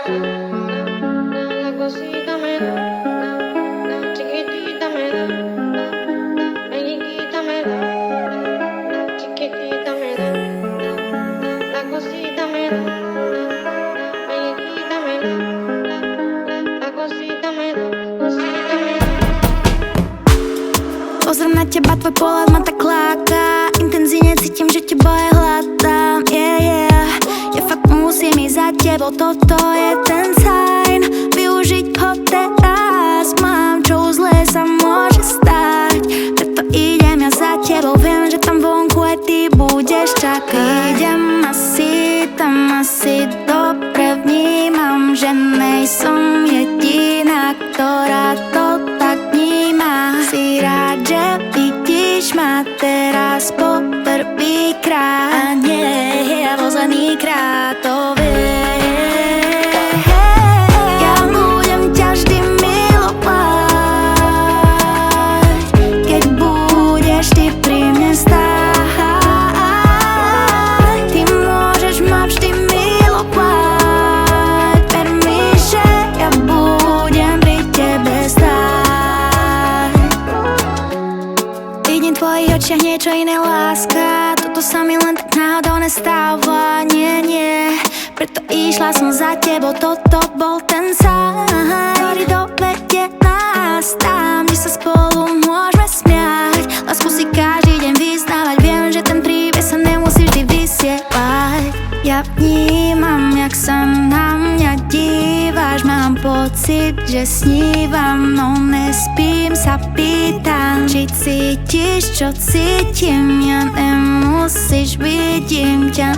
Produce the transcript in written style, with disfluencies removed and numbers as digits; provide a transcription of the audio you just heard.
La cosita me da, la chiquitita me da, la chiquita me da, la chiquitita me da, la cosita me da, la chiquita me da, la cosita me da, cosita me da. Pozriem na teba, tvoj pohľad ma tak láka. Intenzívne cítim, že teba je hľadám, yeah. Ja fakt musím ísť za tebou, toto je ten sign. Využiť ho teraz, mám čo zlé sa môže stať. Preto idem ja za tebou, viem, že tam vonku aj ty budeš čakať. Idem tam asi dobre vnímam, že nejsom jediná, ktorá to tak vníma. Si rád, že vidíš ma teraz po prvýkrát, a nie je posledný krát, to vieš. Ja budem ťa vždy milovať, keď budeš ty pri mne stáť. Ty môžeš ma vždy milovať, ver mi, že ja budem pri tebe stáť. Vidím v tvojich očiach niečo iné, láska. Toto sa mi len tak náhodou nestáva, nie. Preto išla som za tebou, toto bol ten sign, ktorý dovedie nás tam, kde sa spolu môžeme smiať. Lásku si každý deň vyznávať, viem, že ten príbeh sa nemusí vždy vysielať. Ja vnímam, jak sa na mňa díváš, mám pocit, že snívam, no nespím, sa pýtam, či cítiš, čo cítim, ja nemusíš, vidím ťa,